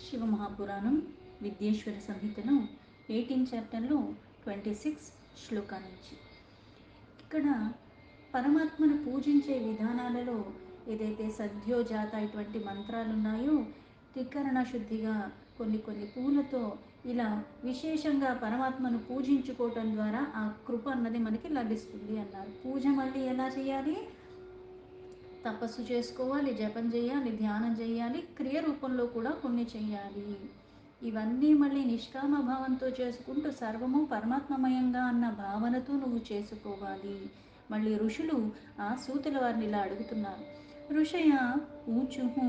శివమహాపురాణం విద్యేశ్వర సంహితను 18 చాప్టర్లో 26 శ్లోకా నుంచి ఇక్కడ పరమాత్మను పూజించే విధానాలలో ఏదైతే సద్యోజాత ఇటువంటి మంత్రాలు ఉన్నాయో త్రికరణ శుద్ధిగా కొన్ని పూలతో ఇలా విశేషంగా పరమాత్మను పూజించుకోవటం ద్వారా ఆ కృప అన్నది మనకి లభిస్తుంది అన్నారు. పూజ మళ్ళీ ఎలా చేయాలి? తపస్సు చేసుకోవాలి, జపం చేయాలి, ధ్యానం చేయాలి, క్రియ రూపంలో కూడా కొన్ని చేయాలి. ఇవన్నీ మళ్ళీ నిష్కామ భావంతో చేసుకుంటూ సర్వము పరమాత్మమయంగా అన్న భావనతో నువ్వు చేసుకోవాలి. మళ్ళీ ఋషులు ఆ సూతుల వారిని ఇలా అడుగుతున్నారు. ఋషయ ఊచుహు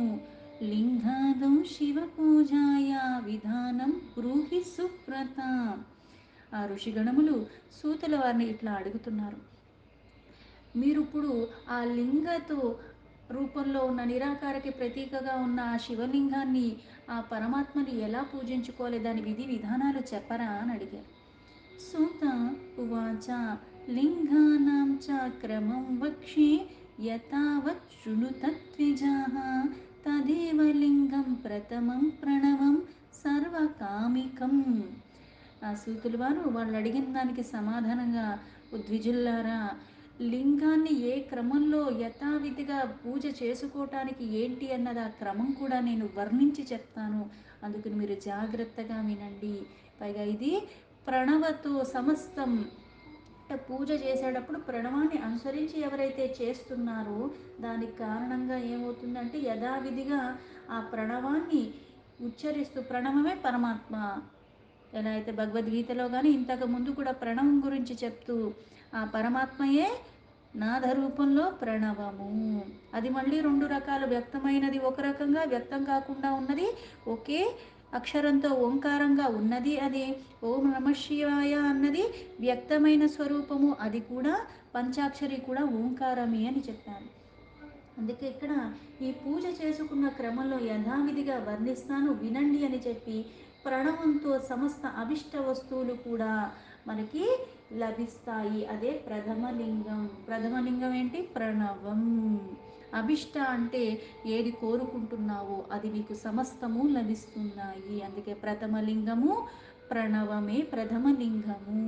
లింగాదౌ శివ పూజాయ విధానం బ్రూహి సుప్రత. ఆ ఋషిగణములు సూతుల వారిని ఇట్లా అడుగుతున్నారు. మీరు ఇప్పుడు ఆ లింగతో రూపంలో ఉన్న నిరాకారకి ప్రతీకగా ఉన్న ఆ శివలింగాన్ని ఆ పరమాత్మని ఎలా పూజించుకోవాలి, దాని విధి విధానాలు చెప్పరా అని అడిగారు. సూత ఉవాచ లింగానాం చ క్రమం వక్షే యథావత్ శృణు తద్విజాః తదేవ లింగం ప్రథమం ప్రణవం సర్వకామికం. ఆ సూతులు వారు వాళ్ళు అడిగిన దానికి సమాధానంగా, ద్విజుల్లారా, లింగాన్ని ఏ క్రమంలో యథావిధిగా పూజ చేసుకోవటానికి ఏంటి అన్నది ఆ క్రమం కూడా నేను వర్ణించి చెప్తాను, అందుకని మీరు జాగ్రత్తగా వినండి. పైగా ఇది ప్రణవతో సమస్తం. పూజ చేసేటప్పుడు ప్రణవాన్ని అనుసరించి ఎవరైతే చేస్తున్నారో దానికి కారణంగా ఏమవుతుందంటే యథావిధిగా ఆ ప్రణవాన్ని ఉచ్చరిస్తూ, ప్రణవమే పరమాత్మ, ఎలా అయితే భగవద్గీతలో కానీ ఇంతకు ముందు కూడా ప్రణవం గురించి చెప్తూ ఆ పరమాత్మయే నాద రూపంలో ప్రణవము. అది మళ్ళీ రెండు రకాలు, వ్యక్తమైనది ఒక రకంగా, వ్యక్తం కాకుండా ఉన్నది ఒకే అక్షరంతో ఓంకారంగా ఉన్నది అది ఓం నమ శివాయ అన్నది వ్యక్తమైన స్వరూపము, అది కూడా పంచాక్షరి కూడా ఓంకారమే అని చెప్పాను. అందుకే ఇక్కడ ఈ పూజ చేసుకున్న క్రమంలో యథావిధిగా వర్ణిస్తాను వినండి అని చెప్పి ప్రణవంతో సమస్త అభిష్ట వస్తువులు కూడా మనకి లభిస్తాయి. అదే ప్రథమలింగం. ప్రథమలింగం ఏంటి? ప్రణవం. అభిష్ట అంటే ఏది కోరుకుంటున్నావో అది నీకు సమస్తము లభిస్తున్నాయి. అందుకే ప్రథమలింగము ప్రణవమే ప్రథమలింగము.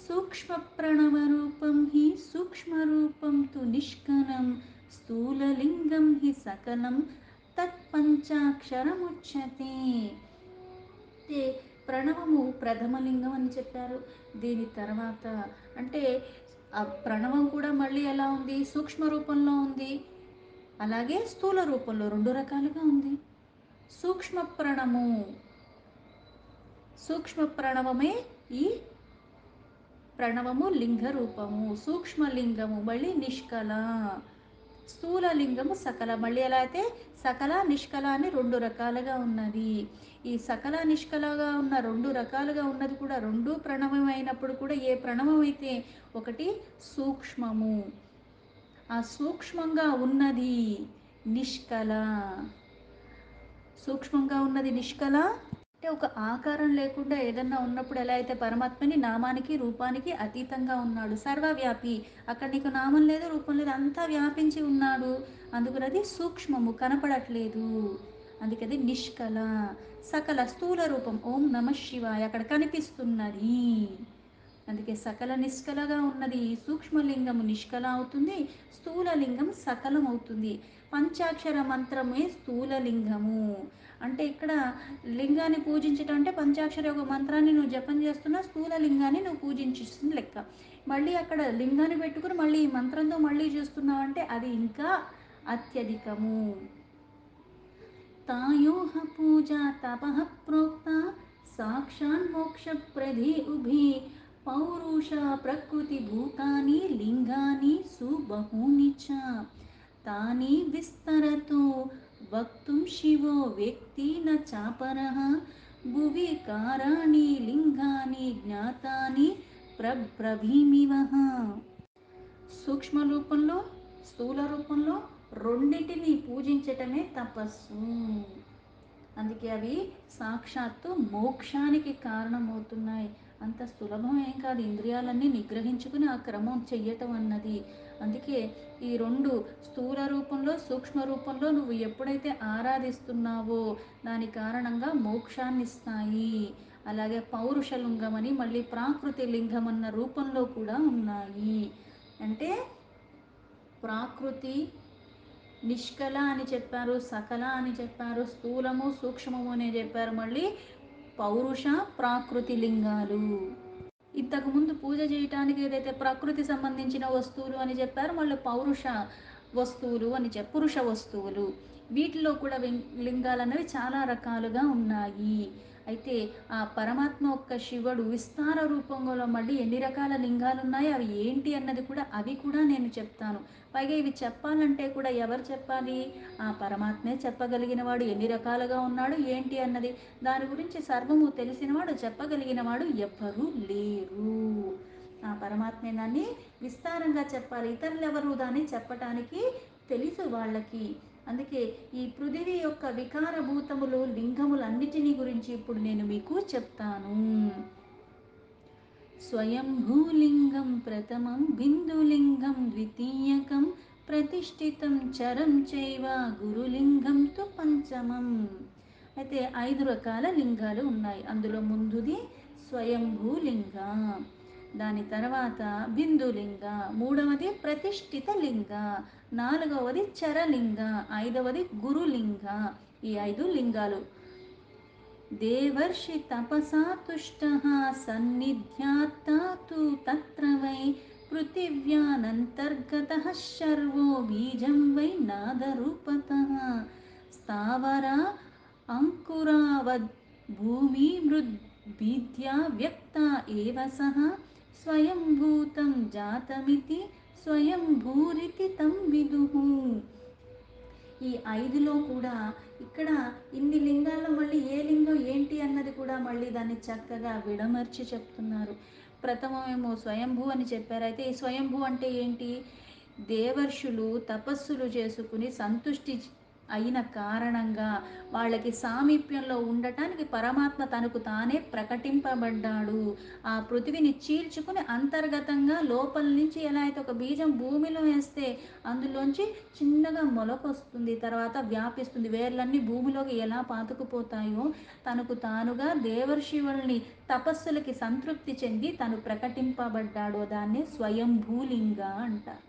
సూక్ష్మ ప్రణవ రూపం హి సూక్ష్మ రూపం తు నిష్కలం స్థూలలింగం హి సకలం తత్పంచాక్షరముచ్యతే. ప్రణవము ప్రథమలింగం అని చెప్పారు. దీని తర్వాత అంటే ఆ ప్రణవం కూడా మళ్ళీ ఎలా ఉంది? సూక్ష్మ రూపంలో ఉంది, అలాగే స్థూల రూపంలో, రెండు రకాలుగా ఉంది. సూక్ష్మ ప్రణవమే ఈ ప్రణవము లింగ రూపము. సూక్ష్మలింగము మళ్ళీ నిష్కల, స్థూల లింగము సకల. మళ్ళీ ఎలా అయితే సకల నిష్కల అని రెండు రకాలుగా ఉన్నది. ఈ సకల నిష్కలగా ఉన్న రెండు రకాలుగా ఉన్నది కూడా రెండు ప్రణవం అయినప్పుడు కూడా ఏ ప్రణవం అయితే ఒకటి సూక్ష్మము, ఆ సూక్ష్మంగా ఉన్నది నిష్కల. సూక్ష్మంగా ఉన్నది నిష్కల అంటే ఒక ఆకారం లేకుండా ఏదన్నా ఉన్నప్పుడు ఎలా అయితే పరమాత్మని నామానికి రూపానికి అతీతంగా ఉన్నాడు, సర్వవ్యాపి. అక్కడ నీకు నామం లేదు, రూపం లేదు, అంతా వ్యాపించి ఉన్నాడు. అందుకని సూక్ష్మము, కనపడట్లేదు. అందుకది నిష్కల. సకల స్థూల రూపం ఓం నమ శివాయ అక్కడ కనిపిస్తున్నది. అందుకే సకల నిష్కలగా ఉన్నది సూక్ష్మలింగము నిష్కల అవుతుంది, స్థూలలింగం సకలం అవుతుంది. పంచాక్షర మంత్రమే స్థూలలింగము. అంటే ఇక్కడ లింగాన్ని పూజించటం అంటే పంచాక్షరి ఒక మంత్రాన్ని నువ్వు జపం చేస్తున్నా, స్థూల లింగాన్ని నువ్వు పూజించేస్తుంది లెక్క. మళ్ళీ అక్కడ లింగాన్ని పెట్టుకుని మళ్ళీ ఈ మంత్రంతో మళ్ళీ చేస్తున్నావు అంటే అది ఇంకా అత్యధికము. తాయోహ పూజ తపః ప్రోక్త సాక్షాన్ మోక్ష ప్రదే ఉభే పౌరుష ప్రకృతి భూతాని లింగాని సుబహూని చ తాని విస్తరతో వక్తుం శివో వ్యక్తి న చాపరః భువి కారాణి లింగాని జ్ఞాతాని ప్రబ్రవీమివః. సూక్ష్మ రూపంలో, స్థూల రూపంలో రెండింటిని పూజించటమే తపస్సు. అందుకే అవి సాక్షాత్తు మోక్షానికి కారణమవుతున్నాయి. అంత సులభం ఏం కాదు ఇంద్రియాలన్నీ నిగ్రహించుకుని ఆ క్రమం చెయ్యటం అన్నది. అందుకే ఈ రెండు స్థూల రూపంలో, సూక్ష్మ రూపంలో నువ్వు ఎప్పుడైతే ఆరాధిస్తున్నావో దాని కారణంగా మోక్షాన్ని ఇస్తాయి. అలాగే పౌరుష లింగం అని మళ్ళీ ప్రాకృతి లింగం అన్న రూపంలో కూడా ఉన్నాయి. అంటే ప్రాకృతి నిష్కల అని చెప్పారు, సకల అని చెప్పారు, స్థూలము సూక్ష్మము అని చెప్పారు, మళ్ళీ పౌరుష ప్రాకృతి లింగాలు. ఇంతకుముందు పూజ చేయటానికి ఏదైతే ప్రకృతి సంబంధించిన వస్తువులు అని చెప్పారో మళ్ళీ పౌరుష వస్తువులు అని పురుష వస్తువులు, వీటిలో కూడా లింగాలు అనేవి చాలా రకాలుగా ఉన్నాయి. అయితే ఆ పరమాత్మ ఒక్క శివుడు విస్తార రూపంలో మళ్ళీ ఎన్ని రకాల లింగాలు ఉన్నాయో అవి ఏంటి అన్నది కూడా అవి కూడా నేను చెప్తాను. పైగా ఇవి చెప్పాలంటే కూడా ఎవరు చెప్పాలి? ఆ పరమాత్మే చెప్పగలిగిన వాడు. ఎన్ని రకాలుగా ఉన్నాడు ఏంటి అన్నది దాని గురించి సర్వము తెలిసినవాడు, చెప్పగలిగినవాడు ఎవ్వరూ లేరు. ఆ పరమాత్మే దాన్ని విస్తారంగా చెప్పాలి. ఇతరులు ఎవరు దాన్ని చెప్పటానికి తెలుసు వాళ్ళకి. అందుకే ఈ పృథివీ యొక్క వికారభూతములు లింగములన్నిటినీ గురించి ఇప్పుడు నేను మీకు చెప్తాను. స్వయంభూలింగం ప్రథమం, బిందులింగం ద్వితీయకం, ప్రతిష్ఠితం చరం చైవ, గురులింగం తు పంచమం. అయితే 5 రకాల లింగాలు ఉన్నాయి. అందులో ముందుది స్వయంభూలింగ, దాని తర్వాత బిందులింగ, మూడవది ప్రతిష్ఠిత లింగ, నాలుగవది చరలింగ, ఐదవది గురులింగ. ఈ 5 లింగాలు. దేవర్షి తపసా తుష్టః సన్నిధ్యాత్తా తు తత్ర వై, పృథివ్యానంతర్గతః శర్వో బీజం వై నాదరూపతః, స్థావరా అంకురావద్ భూమి మృద్భిద్యా వ్యక్త ఏవ సః, స్వయంభూతం జాతమితి స్వయంభూరితి తం విదుః. ఈ 5లో కూడా ఇక్కడ ఇన్ని లింగాల్లో మళ్ళీ ఏ లింగం ఏంటి అన్నది కూడా మళ్ళీ దాన్ని చక్కగా విడమర్చి చెప్తున్నారు. ప్రథమమేమో స్వయంభూ అని చెప్పారు. అయితే ఈ స్వయంభూ అంటే ఏంటి? దేవర్షులు తపస్సులు చేసుకుని సంతుష్టి అయిన కారణంగా వాళ్ళకి సామీప్యంలో ఉండటానికి పరమాత్మ తనకు తానే ప్రకటింపబడ్డాడు. ఆ పృథివిని చీల్చుకుని అంతర్గతంగా లోపల నుంచి ఎలా అయితే ఒక బీజం భూమిలో వేస్తే అందులోంచి చిన్నగా మొలకొస్తుంది, తర్వాత వ్యాపిస్తుంది, వేర్లన్నీ భూమిలోకి ఎలా పాతుకుపోతాయో తనకు తానుగా దేవర్షివుల్ని తపస్సులకి సంతృప్తి చెంది తను ప్రకటింపబడ్డాడు. దాన్ని స్వయంభూలింగ అంటారు.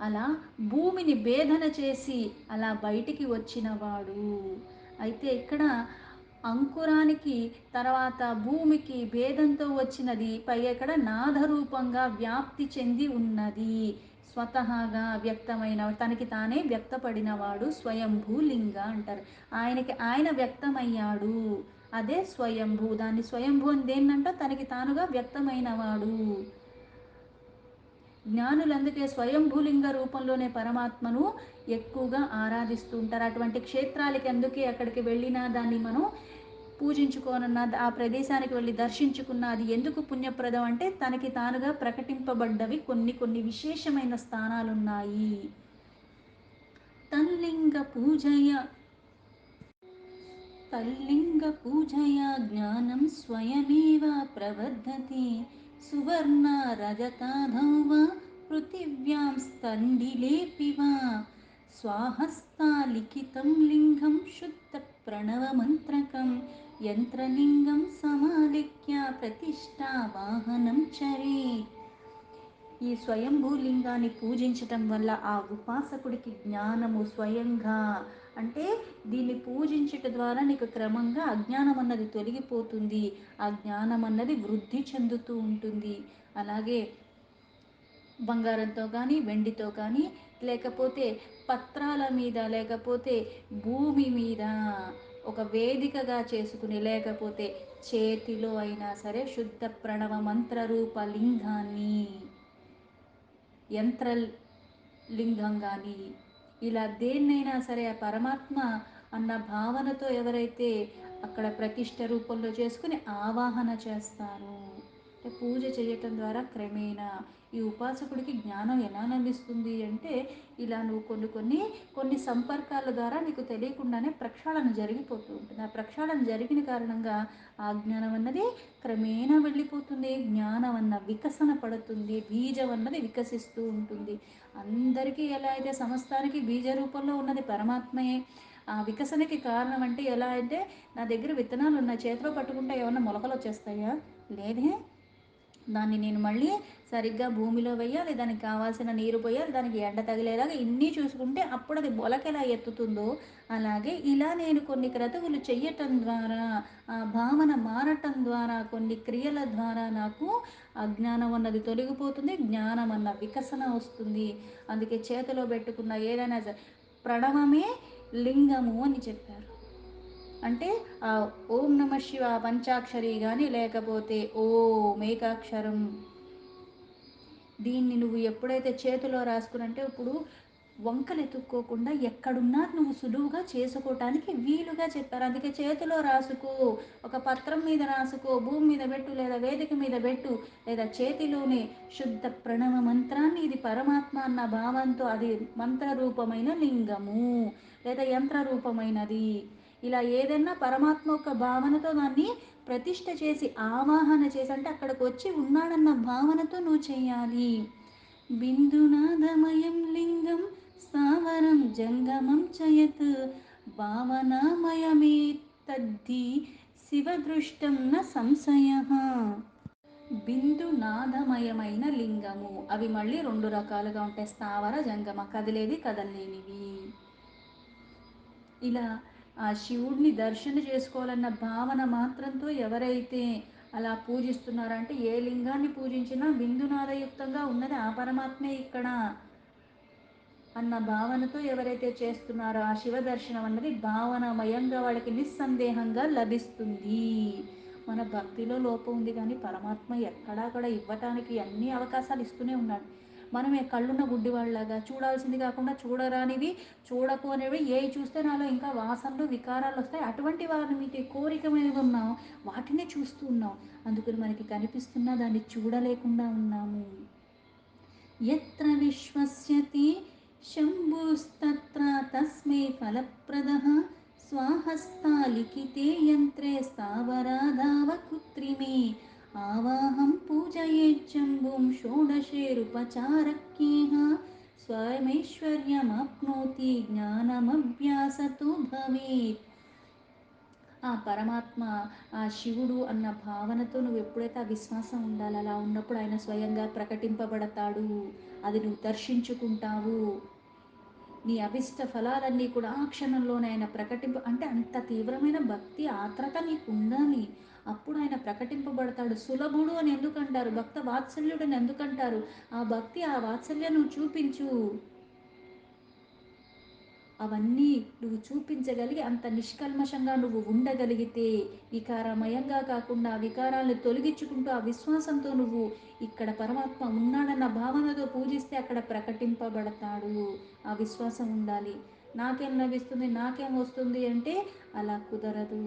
అలా భూమిని భేదన చేసి అలా బయటికి వచ్చినవాడు. అయితే ఇక్కడ అంకురానికి తర్వాత భూమికి భేదంతో వచ్చినది, పైగా ఇక్కడ నాదరూపంగా వ్యాప్తి చెంది ఉన్నది. స్వతహాగా వ్యక్తమైన తనకి తానే వ్యక్తపడినవాడు స్వయంభూలింగ అంటారు. ఆయనకి ఆయన వ్యక్తమయ్యాడు, అదే స్వయంభూ. దాన్ని స్వయంభూ అని దేన్నంట? తనకి తానుగా వ్యక్తమైనవాడు. జ్ఞానులు అందుకే స్వయంభూలింగ రూపంలోనే పరమాత్మను ఎక్కువగా ఆరాధిస్తూ ఉంటారు. అటువంటి క్షేత్రాలకి అందుకే అక్కడికి వెళ్ళినా దాన్ని మనం పూజించుకోనన్నా ఆ ప్రదేశానికి వెళ్ళి దర్శించుకున్న అది ఎందుకు పుణ్యప్రదం అంటే తనకి తానుగా ప్రకటింపబడ్డవి కొన్ని కొన్ని విశేషమైన స్థానాలున్నాయి. తల్లింగ పూజయ తల్లింగపూజయా జ్ఞానం స్వయమేవ ప్రవర్ధతే, సువర్ణ రజతాధౌ వా పృథివ్యాం స్థండిలేపి వా, స్వాహస్తాలిఖితం లింగం శుద్ధ ప్రణవమంత్రకం, యంత్రలింగం సమాలిఖ్య ప్రతిష్టా వాహనం చరేత్. ఈ స్వయంభూలింగాన్ని పూజించటం వల్ల ఆ ఉపాసకుడికి జ్ఞానము స్వయంగా, అంటే దీన్ని పూజించటం ద్వారా నీకు క్రమంగా అజ్ఞానం అన్నది తొలగిపోతుంది, ఆ జ్ఞానం అన్నది వృద్ధి చెందుతూ ఉంటుంది. అలాగే బంగారంతో కానీ వెండితో కానీ లేకపోతే పత్రాల మీద లేకపోతే భూమి మీద ఒక వేదికగా చేసుకుని లేకపోతే చేతిలో అయినా సరే శుద్ధ ప్రణవ మంత్రరూప లింగాన్ని, యంత్రలింగం కానీ ఇలా దేన్నైనా సరే ఆ పరమాత్మ అన్న భావనతో ఎవరైతే అక్కడ ప్రతిష్ట రూపంలో చేసుకుని ఆవాహన చేస్తారో, పూజ చేయటం ద్వారా క్రమేణా ఈ ఉపాసకుడికి జ్ఞానం ఎలా లభిస్తుంది అంటే ఇలా నువ్వు కొన్ని సంపర్కాల ద్వారా నీకు తెలియకుండానే ప్రక్షాళన జరిగిపోతూ ఉంటుంది. ఆ ప్రక్షాళన జరిగిన కారణంగా ఆ జ్ఞానం అన్నది క్రమేణా వెళ్ళిపోతుంది. జ్ఞానం అన్న వికసన పడుతుంది. బీజం అన్నది వికసిస్తూ ఉంటుంది. అందరికీ ఎలా అయితే సమస్తానికి బీజ రూపంలో ఉన్నది పరమాత్మయే. ఆ వికసనకి కారణం అంటే ఎలా అంటే నా దగ్గర విత్తనాలు ఉన్న చేతిలో పట్టుకుంటే ఏమన్నా మొలకలు వచ్చేస్తాయా? లేదే. దాన్ని నేను మళ్ళీ సరిగ్గా భూమిలో వేయాలి, దానికి కావాల్సిన నీరు పోయాలి, దానికి ఎండ తగిలేలాగా ఇన్ని చూసుకుంటే అప్పుడు అది మొలకెలా ఎత్తుతుందో అలాగే ఇలా నేను కొన్ని క్రతువులు చెయ్యటం ద్వారా ఆ భావన మారటం ద్వారా కొన్ని క్రియల ద్వారా నాకు అజ్ఞానం అన్నది తొలగిపోతుంది, జ్ఞానం అన్న వికసన వస్తుంది. అందుకే చేతిలో పెట్టుకున్న ఏదైనా ప్రణవమే లింగము అని చెప్పారు. అంటే ఆ ఓం నమ శివ పంచాక్షరి కానీ లేకపోతే ఓం ఏకాక్షరం దీన్ని నువ్వు ఎప్పుడైతే చేతిలో రాసుకునంటే ఇప్పుడు వంకలు ఎత్తుక్కోకుండా ఎక్కడున్నా నువ్వు సులువుగా చేసుకోవటానికి వీలుగా చెప్పారు. అందుకే చేతిలో రాసుకో, ఒక పత్రం మీద రాసుకో, భూమి మీద పెట్టు లేదా వేదిక మీద పెట్టు లేదా చేతిలోనే శుద్ధ ప్రణవ మంత్రాన్ని ఇది పరమాత్మ అన్న భావంతో అది మంత్రరూపమైన లింగము లేదా యంత్ర రూపమైనది ఇలా ఏదైనా పరమాత్మ యొక్క భావనతో దాన్ని ప్రతిష్ఠ చేసి ఆవాహన చేసి అంటే అక్కడికి వచ్చి ఉన్నాడన్న భావనతో నువ్వు చేయాలి. బిందునాదమయం లింగం స్థావరం జంగమం చయత్ భావనామయమే తద్ధి శివదృష్టం న సంశయ. బిందునాదమయమైన లింగము అవి మళ్ళీ రెండు రకాలుగా ఉంటాయి. స్థావర జంగమ, కదిలేవి కదలలేనివి. ఇలా ఆ శివుడిని దర్శన చేసుకోవాలన్న భావన మాత్రంతో ఎవరైతే అలా పూజిస్తున్నారంటే ఏ లింగాన్ని పూజించినా బిందునాదయుక్తంగా ఉన్నది ఆ పరమాత్మే ఇక్కడ అన్న భావనతో ఎవరైతే చేస్తున్నారో ఆ శివ దర్శనం అన్నది భావనమయంగా వాళ్ళకి నిస్సందేహంగా లభిస్తుంది. మన భక్తిలో లోపం ఉంది కానీ పరమాత్మ ఎక్కడా కూడా ఇవ్వటానికి అన్ని అవకాశాలు ఇస్తూనే ఉన్నాడు. మనమే కళ్ళున్న గుడ్డివాళ్ళలాగా చూడాల్సింది కాకుండా చూడరానివి చూడపోనివి ఏవి చూస్తే నాలో ఇంకా వాసనలు వికారాలు వస్తాయి. అటువంటి వారికి కోరిక మీద ఉన్నాం, వాటిని చూస్తూ ఉన్నాం. అందుకని మనకి కనిపిస్తున్నా దాన్ని చూడలేకుండా ఉన్నాము. యత్ర విశ్వస్యతి శంభుస్తత్ర తస్మై ఫలప్రదః స్వహస్తాలిఖితే యంత్రే స్థావరాధావ కృత్రిమే ఆవాహం పూజయేచ్చంబుం షోడశేరుపచారక్యేహ స్వయమైశ్వర్యమాప్నోతి జ్ఞానమభ్యాసతో భవేత్. ఆ పరమాత్మ ఆ శివుడు అన్న భావనతో నువ్వు ఎప్పుడైతే ఆ విశ్వాసం ఉండాలి, అలా ఉన్నప్పుడు ఆయన స్వయంగా ప్రకటింపబడతాడు. అది నువ్వు దర్శించుకుంటావు. నీ అభిష్ట ఫలాలన్నీ కూడా ఆ క్షణంలోనే ఆయన అంటే అంత తీవ్రమైన భక్తి ఆత్రత నీకు ఉండాలి. అప్పుడు ఆయన ప్రకటింపబడతాడు. సులభుడు అని ఎందుకంటారు, భక్త వాత్సల్యుడు అని ఎందుకంటారు? ఆ భక్తి ఆ వాత్సల్యం నువ్వు చూపించు. అవన్నీ నువ్వు చూపించగలిగి అంత నిష్కల్మషంగా నువ్వు ఉండగలిగితే వికారమయంగా కాకుండా వికారాలను తొలగించుకుంటూ ఆ విశ్వాసంతో నువ్వు ఇక్కడ పరమాత్మ ఉన్నాడన్న భావనతో పూజిస్తే అక్కడ ప్రకటింపబడతాడు. ఆ విశ్వాసం ఉండాలి. నాకేం లభిస్తుంది, నాకేం వస్తుంది అంటే అలా కుదరదు.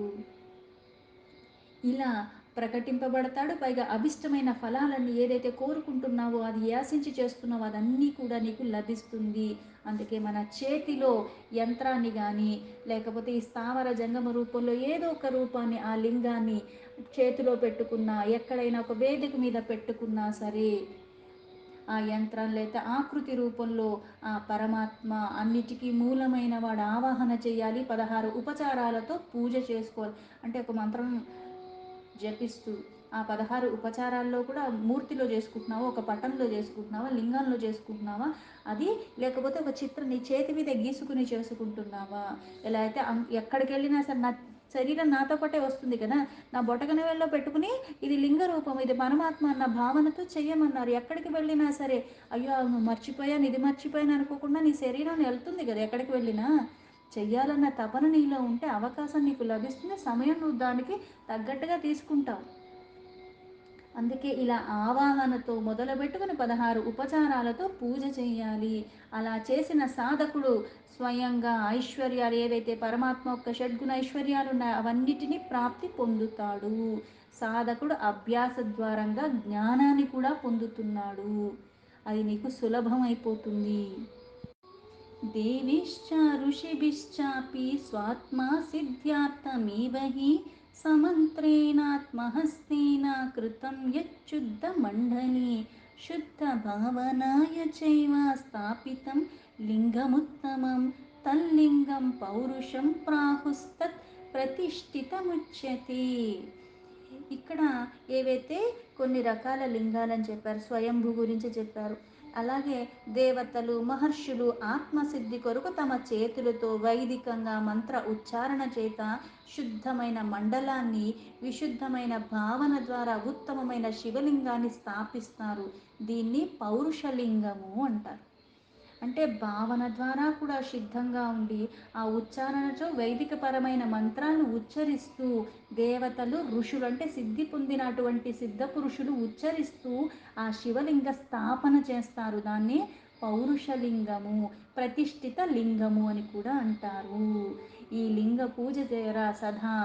ఇలా ప్రకటింపబడతాడు. పైగా అభిష్టమైన ఫలాలన్నీ ఏదైతే కోరుకుంటున్నావో అది యాసించి చేస్తున్నావో అదన్నీ కూడా నీకు లభిస్తుంది. అందుకే మన చేతిలో యంత్రాన్ని కానీ లేకపోతే ఈ స్థావర జంగమ రూపంలో ఏదో ఒక రూపాన్ని ఆ లింగాన్ని చేతిలో పెట్టుకున్నా ఎక్కడైనా ఒక వేదిక మీద పెట్టుకున్నా సరే ఆ యంత్రం లేదా ఆకృతి రూపంలో ఆ పరమాత్మ అన్నిటికీ మూలమైన వాడు ఆవాహన చేయాలి. 16 ఉపచారాలతో పూజ చేసుకోవాలి. అంటే ఒక మంత్రం జపిస్తూ ఆ 16 ఉపచారాల్లో కూడా మూర్తిలో చేసుకుంటున్నావా, ఒక పటంలో చేసుకుంటున్నావా, లింగంలో చేసుకుంటున్నావా, అది లేకపోతే ఒక చిత్రం నీ చేతి మీద గీసుకుని చేసుకుంటున్నావా. ఎలా అయితే ఎక్కడికి వెళ్ళినా సరే నా శరీరం నాతో పాటే వస్తుంది కదా, నా బొటకన వేళ్ళలో పెట్టుకుని ఇది లింగ రూపం, ఇది పరమాత్మ అన్న భావనతో చెయ్యమన్నారు. ఎక్కడికి వెళ్ళినా సరే అయ్యో నువ్వు మర్చిపోయాను ఇది మర్చిపోయాను అనుకోకుండా నీ శరీరం వెళ్తుంది కదా ఎక్కడికి వెళ్ళినా. చెయ్యాలన్న తపన నీలో ఉంటే అవకాశం నీకు లభిస్తుంది, సమయం నువ్వు దానికి తగ్గట్టుగా తీసుకుంటావు. అందుకే ఇలా ఆవాహనతో మొదలుపెట్టుకుని 16 ఉపచారాలతో పూజ చేయాలి. అలా చేసిన సాధకుడు స్వయంగా ఐశ్వర్యాలు ఏవైతే పరమాత్మ యొక్క షడ్గుణ ఐశ్వర్యాలు ఉన్నాయో అవన్నిటినీ ప్రాప్తి పొందుతాడు. సాధకుడు అభ్యాస ద్వారంగా జ్ఞానాన్ని కూడా పొందుతున్నాడు. అది నీకు సులభం అయిపోతుంది. देवीश्च ऋषिभिश्चापि स्वात्मा सिद्ध्यार्थमेव हि समन्त्रेणात्महस्तेन कृतं यच्चुद्धमण्डले शुद्धभावनाय चैव स्थापितं लिङ्गमुत्तमं तल्लिङ्गं पौरुषं प्राहुस्तत् ప్రతిష్ఠితముచ్యతే. ఇక్కడ ఏవైతే కొన్ని రకాల లింగాలని చెప్పారు, స్వయంభూ గురించి చెప్పారు. అలాగే దేవతలు, మహర్షులు ఆత్మసిద్ధి కొరకు తమ చేతులతో వైదికంగా మంత్ర ఉచ్చారణ చేత శుద్ధమైన మండలాన్ని విశుద్ధమైన భావన ద్వారా ఉత్తమమైన శివలింగాన్ని స్థాపిస్తారు. దీన్ని పౌరుషలింగము అంటారు. అంటే భావన ద్వారా కూడా సిద్ధంగా ఉండి ఆ ఉచ్చారణతో వైదికపరమైన మంత్రాలను ఉచ్చరిస్తూ దేవతలు, ఋషులు అంటే సిద్ధి పొందినటువంటి సిద్ధ పురుషులు ఉచ్చరిస్తూ ఆ శివలింగ స్థాపన చేస్తారు. దాన్ని పౌరుషలింగము, ప్రతిష్ఠిత లింగము అని కూడా అంటారు. ఈ లింగ పూజ ద్వారా సదా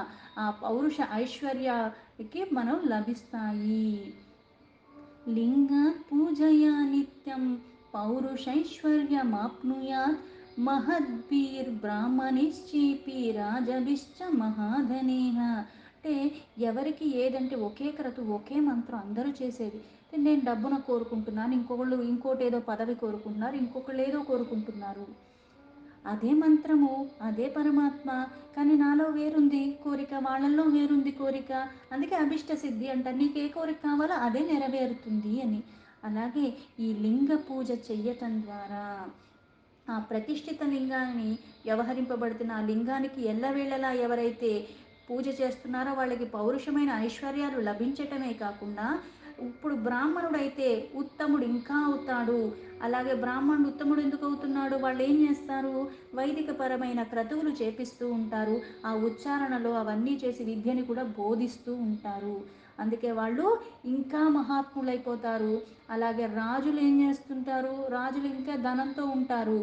ఆ పౌరుష ఐశ్వర్యానికి మనం లభిస్తాయి. లింగాత్ పూజయా నిత్యం పౌరుషైశ్వర్యమాప్నుయాత్ మహద్భిర్బ్రాహ్మణిశ్చేపి రాజభిశ్చ మహాధనేహ. అంటే ఎవరికి ఏదంటే ఒకే క్రతు ఒకే మంత్రం అందరూ చేసేది. నేను డబ్బును కోరుకుంటున్నాను, ఇంకొకళ్ళు ఇంకోటి ఏదో పదవి కోరుకుంటున్నారు, ఇంకొకళ్ళు ఏదో కోరుకుంటున్నారు. అదే మంత్రము, అదే పరమాత్మ, కానీ నాలో వేరుంది కోరిక, వాళ్ళల్లో వేరుంది కోరిక. అందుకే అభిష్ట సిద్ధి అంటారు. నీకు ఏ కోరిక కావాలో అదే నెరవేరుతుంది అని. అలాగే ఈ లింగ పూజ చెయ్యటం ద్వారా ఆ ప్రతిష్ఠిత లింగాన్ని వ్యవహరింపబడుతున్న ఆ లింగానికి ఎల్లవేళలా ఎవరైతే పూజ చేస్తున్నారో వాళ్ళకి పౌరుషమైన ఐశ్వర్యాలు లభించటమే కాకుండా ఇప్పుడు బ్రాహ్మణుడైతే ఉత్తముడు ఇంకా అవుతాడు. అలాగే బ్రాహ్మణుడు ఉత్తముడు ఎందుకు అవుతున్నాడు? వాళ్ళు ఏం చేస్తారు? వైదిక పరమైన క్రతువులు చేపిస్తూ ఉంటారు. ఆ ఉచ్చారణలో అవన్నీ చేసి విద్యని కూడా బోధిస్తూ ఉంటారు. అందుకే వాళ్ళు ఇంకా మహాత్ములైపోతారు. అలాగే రాజులు ఏం చేస్తుంటారు? రాజులు ఇంకా ధనంతో ఉంటారు,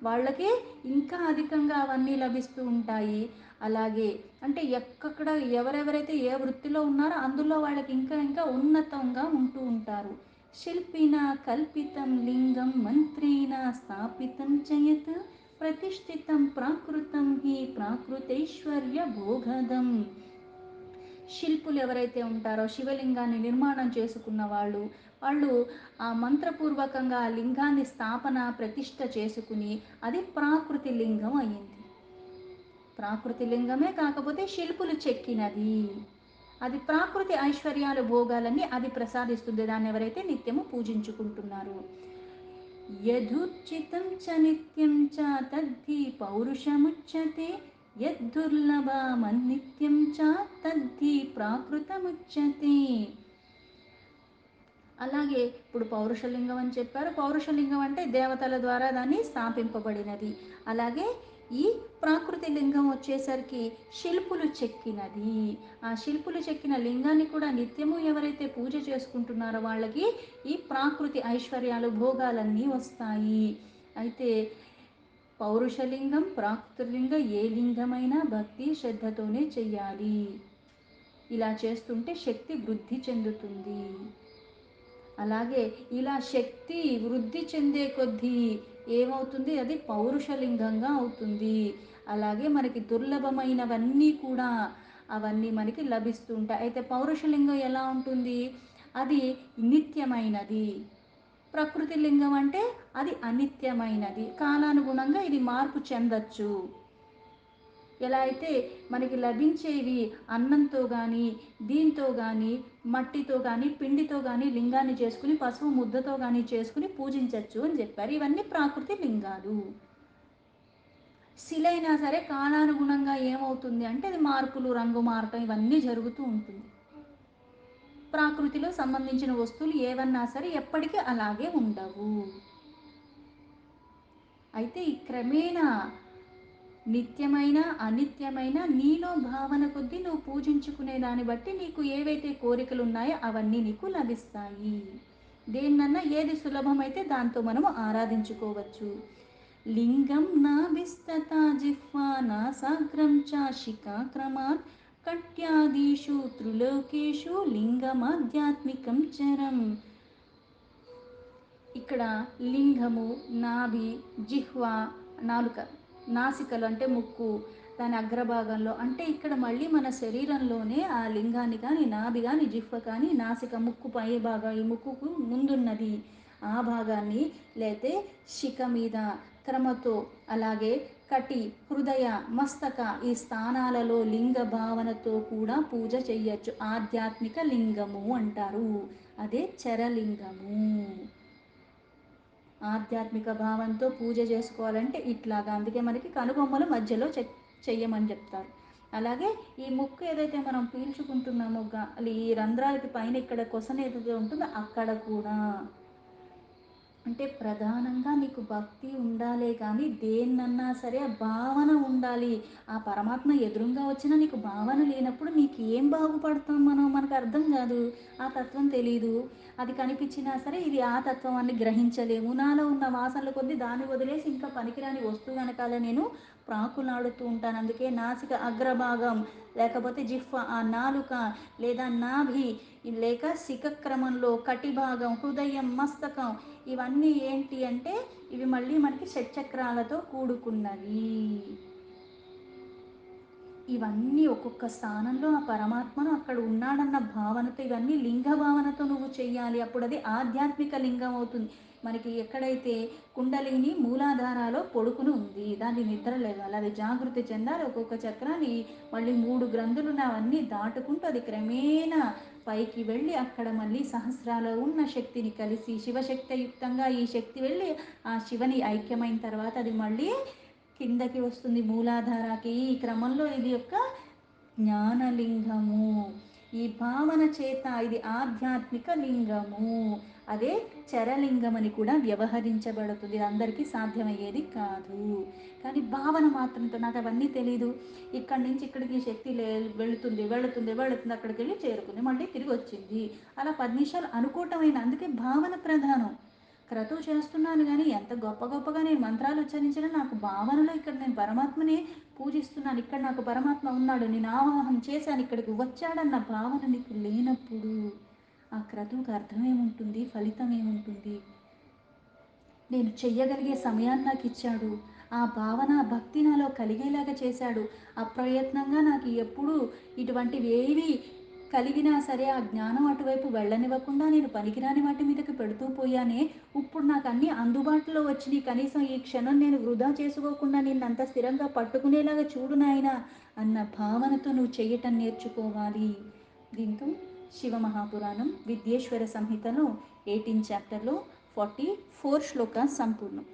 వాళ్ళకి ఇంకా అధికంగా అవన్నీ లభిస్తూ ఉంటాయి. అలాగే అంటే ఎక్కడ ఎవరెవరైతే ఏ వృత్తిలో ఉన్నారో అందులో వాళ్ళకి ఇంకా ఇంకా ఉన్నతంగా ఉంటూ ఉంటారు. శిల్పిన కల్పితం లింగం మంత్రేణ స్థాపితం చయత్ ప్రతిష్ఠితం ప్రాకృతం హి ప్రాకృతైశ్వర్య భోగదం. శిల్పులు ఎవరైతే ఉంటారో శివలింగాన్ని నిర్మాణం చేసుకున్న వాళ్ళు ఆ మంత్రపూర్వకంగా ఆ లింగాన్ని స్థాపన ప్రతిష్ఠ చేసుకుని అది ప్రాకృతి లింగం అయింది. ప్రాకృతి లింగమే కాకపోతే శిల్పులు చెక్కినది. అది ప్రాకృతి ఐశ్వర్యాలు భోగాలన్నీ అది ప్రసాదిస్తుంది, దాన్ని ఎవరైతే నిత్యము పూజించుకుంటున్నారు. యదుచితం చ నిత్యం చ తద్ధి పౌరుషముచ్యతే యద్దుర్లభమన్నిత్యం చ తద్ధి ప్రాకృతముచ్యతే. అలాగే ఇప్పుడు పౌరుషలింగం అని చెప్పారు. పౌరుషలింగం అంటే దేవతల ద్వారా దాన్ని స్థాపింపబడినది. అలాగే ఈ ప్రాకృతి లింగం వచ్చేసరికి శిల్పులు చెక్కినది. ఆ శిల్పులు చెక్కిన లింగాన్ని కూడా నిత్యము ఎవరైతే పూజ చేసుకుంటున్నారో వాళ్ళకి ఈ ప్రాకృతి ఐశ్వర్యాలు భోగాలన్నీ వస్తాయి. అయితే పౌరుషలింగం, ప్రాకృతిలింగం ఏ లింగమైనా భక్తి శ్రద్ధతోనే చెయ్యాలి. ఇలా చేస్తుంటే శక్తి వృద్ధి చెందుతుంది. అలాగే ఇలా శక్తి వృద్ధి చెందే కొద్దీ ఏమవుతుంది? అది పౌరుషలింగంగా అవుతుంది. అలాగే మనకి దుర్లభమైనవన్నీ కూడా అవన్నీ మనకి లభిస్తుంటాయి. అయితే పౌరుషలింగం ఎలా ఉంటుంది? అది నిత్యమైనది. ప్రకృతి లింగం అంటే అది అనిత్యమైనది. కాలానుగుణంగా ఇది మార్పు చెందచ్చు. ఎలా అయితే మనకి లభించేవి అన్నంతో కానీ, దీంతో కానీ, మట్టితో కానీ, పిండితో కానీ లింగాన్ని చేసుకుని పసుపు ముద్దతో కానీ చేసుకుని పూజించవచ్చు అని చెప్పారు. ఇవన్నీ ప్రాకృతి లింగాలు. శిలైనా సరే కాలానుగుణంగా ఏమవుతుంది అంటే అది మార్పులు, రంగు మారటం ఇవన్నీ జరుగుతూ ఉంటుంది. ప్రాకృతిలో సంబంధించిన వస్తువులు ఏవన్నా సరే ఎప్పటికీ అలాగే ఉండవు. అయితే ఈ క్రమేణా నిత్యమైన అనిత్యమైన నీలో భావన కొద్దీ నువ్వు పూజించుకునే దాన్ని బట్టి నీకు ఏవైతే కోరికలు ఉన్నాయో అవన్నీ నీకు లభిస్తాయి. దేన్నన్నా ఏది సులభమైతే దాంతో మనము ఆరాధించుకోవచ్చు. లింగం నాభిస్తత జిహ్వా నాసాగ్రం చ శిఖాక్రమాత్ కట్యాదీషు త్రిలోకేషు లింగమాధ్యాత్మికం చరం. ఇక్కడ లింగము, నాభి, జిహ్వ, నాలుక, నాసికలు అంటే ముక్కు, దాని అగ్రభాగంలో అంటే ఇక్కడ మళ్ళీ మన శరీరంలోనే ఆ లింగాన్ని కానీ, నాభి కానీ, జిహ్వ కానీ, నాసిక ముక్కు పై భాగం, ఈ ముక్కుకు ముందున్నది ఆ భాగాన్ని, లేతే శిఖ మీద క్రమతో, అలాగే కటి, హృదయ, మస్తక ఈ స్థానాలలో లింగ భావనతో కూడా పూజ చెయ్యొచ్చు. ఆధ్యాత్మిక లింగము అంటారు. అదే చరలింగము. ఆధ్యాత్మిక భావంతో పూజ చేసుకోవాలంటే ఇట్లాగా, అందుకే మనకి కనుబొమ్మలు మధ్యలో చెయ్యమని చెప్తారు. అలాగే ఈ ముక్కు ఏదైతే మనం పీల్చుకుంటున్నామో గాలి, ఈ రంధ్రాలకి పైన ఇక్కడ కొసన ఏదైతే ఉంటుందో అక్కడ కూడా, అంటే ప్రధానంగా నీకు భక్తి ఉండాలే కానీ దేన్నన్నా సరే భావన ఉండాలి. ఆ పరమాత్మ ఎదురుగా వచ్చినా నీకు భావన లేనప్పుడు నీకు ఏం బాగుపడతాం మనం? మనకు అర్థం కాదు, ఆ తత్వం తెలీదు. అది కనిపించినా సరే ఇది ఆ తత్వం అని గ్రహించలేము. నాలో ఉన్న వాసనల కొద్దీ దాన్ని వదిలేసి ఇంకా పనికిరాని వస్తువు వెనకాల నేను ప్రాకులాడుతూ ఉంటాను. అందుకే నాసిక అగ్రభాగం, లేకపోతే జిహ్వ ఆ నాలుక, లేదా నాభి, లేక శిఖక్రమంలో కటి భాగం, హృదయం, మస్తకం, ఇవన్నీ ఏంటి అంటే ఇవి మళ్ళీ మనకి షట్చక్రాలతో కూడుకున్నవి. ఇవన్నీ ఒక్కొక్క స్థానంలో ఆ పరమాత్మను అక్కడ ఉన్నాడన్న భావనతో, ఇవన్నీ లింగ భావనతో నువ్వు చెయ్యాలి. అప్పుడు అది ఆధ్యాత్మిక లింగం అవుతుంది. మనకి ఎక్కడైతే కుండలిని మూలాధారాలో పొడుకును ఉంది, దాన్ని నిద్ర లేవాలి, అది జాగృతి చెందాలి. ఒక్కొక్క చక్రాన్ని మళ్ళీ 3 గ్రంథులు అవన్నీ దాటుకుంటూ అది క్రమేణా పైకి వెళ్ళి అక్కడ మళ్ళీ సహస్రాలో ఉన్న శక్తిని కలిసి శివశక్తియుక్తంగా ఈ శక్తి వెళ్ళి ఆ శివని ఐక్యమైన తర్వాత అది మళ్ళీ కిందకి వస్తుంది మూలాధారకి. ఈ క్రమంలో ఇది యొక్క జ్ఞానలింగము. ఈ భావన చేత ఇది ఆధ్యాత్మిక లింగము. అదే చరలింగం అని కూడా వ్యవహరించబడుతుంది. ఇది అందరికీ సాధ్యమయ్యేది కాదు. కానీ భావన మాత్రంతో నాకు అవన్నీ తెలీదు, ఇక్కడి నుంచి ఇక్కడికి శక్తి వెళుతుంది వెళుతుంది వెళుతుంది, అక్కడికి వెళ్ళి చేరుకుంది, మళ్ళీ తిరిగి వచ్చింది, అలా 10 నిమిషాలు అనుకోవటమైన. అందుకే భావన ప్రధానం. క్రతువు చేస్తున్నాను కానీ ఎంత గొప్ప గొప్పగా నేను మంత్రాలు ఉచ్చరించినా నాకు భావనలో ఇక్కడ నేను పరమాత్మని పూజిస్తున్నాను, ఇక్కడ నాకు పరమాత్మ ఉన్నాడు, నేను ఆవాహన చేశాను, ఇక్కడికి వచ్చాడన్న భావన నీకు లేనప్పుడు ఆ క్రతువుకి అర్థమేముంటుంది, ఫలితం ఏముంటుంది? నేను చెయ్యగలిగే సమయాన్ని నాకు ఇచ్చాడు, ఆ భావన భక్తి నాలో కలిగేలాగా చేశాడు. అప్రయత్నంగా నాకు ఎప్పుడూ ఇటువంటివి ఏవి కలిగినా సరే ఆ జ్ఞానం అటువైపు వెళ్ళనివ్వకుండా నేను పనికిరాని వాటి మీదకి పెడుతూ పోయానే. ఇప్పుడు నాకు అన్నీ అందుబాటులో వచ్చినాయి, కనీసం ఈ క్షణం నేను వృధా చేసుకోకుండా నిన్ను అంత స్థిరంగా పట్టుకునేలాగా చూడు నాయనా అన్న భావనతో నువ్వు చెయ్యటం నేర్చుకోవాలి. దీంతో శివమహాపురాణం విద్యేశ్వర సంహితలో 18 చాప్టర్లో 44 శ్లోక సంపూర్ణం.